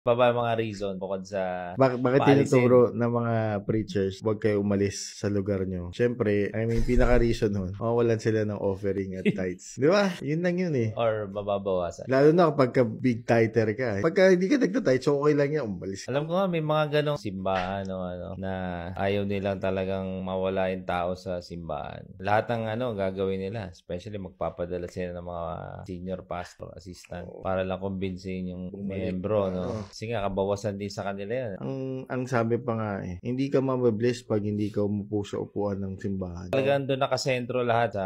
Pa ba mga reason bukod sa Bakit paalisin? tinuturo ng mga preachers huwag kayo umalis sa lugar nyo? Siyempre, I mean, pinaka-reason nun, mawawalan sila ng offering at tithes. Di ba? Yun lang yun eh. Or mababawasan? Lalo na kapag big tither ka. Pagka hindi ka nagta-tithes, okay lang yan, umalis. Alam ko nga, may mga ganong simbahan na ayaw nilang talagang mawala yung tao sa simbahan. Lahat ng gagawin nila, especially magpapadala sila ng mga senior pastor, assistant, para lang kumbinsin yung membro, no? Kasi nga, kabawasan din sa kanila yan. Ang sabi pa nga hindi ka mababless pag hindi ka umupo sa upuan ng simbahan. Talagang doon nakasentro lahat sa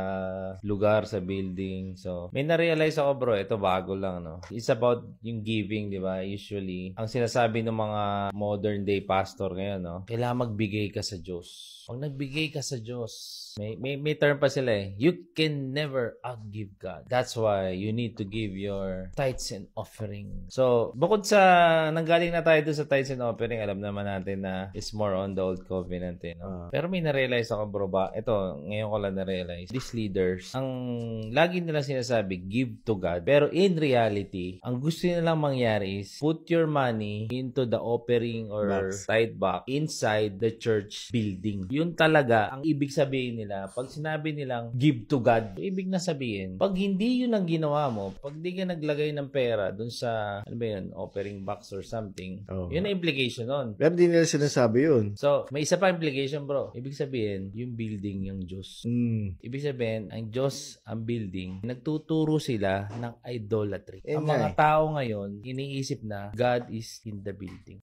lugar, sa building. So, may na-realize ako bro, ito bago lang, no? It's about yung giving, di ba? Usually, ang sinasabi ng mga modern day pastor ngayon, no? Kailangan magbigay ka sa Diyos. Pag nagbigay ka sa Diyos, may term pa sila eh. You can never outgive God. That's why you need to give your tithes and offering. So, bukod sa nanggaling na tayo doon sa tithes and offering, alam naman natin na it's more on the old covenant eh, no? Pero may na-realize ako bro ba? Ito, ngayon ko lang na-realize. These leaders, ang lagi nila sinasabi, give to God. Pero in reality, ang gusto nilang mangyari is put your money into the offering or tithe box inside the church building. Yun talaga ang ibig sabihin nila. Pag sinabi nilang give to God, ibig na sabihin, pag hindi yun ang ginawa mo, pag di ka naglagay ng pera dun sa, offering box or something, yun ang implication nun. Pero di nila sinasabi yun. So, may isa pa implication bro. Ibig sabihin, yung building yung Diyos. Ibig sabihin, ang Diyos ang building, nagtuturo sila ng idolatry. Ang mga tao ngayon, iniisip na God is in the building.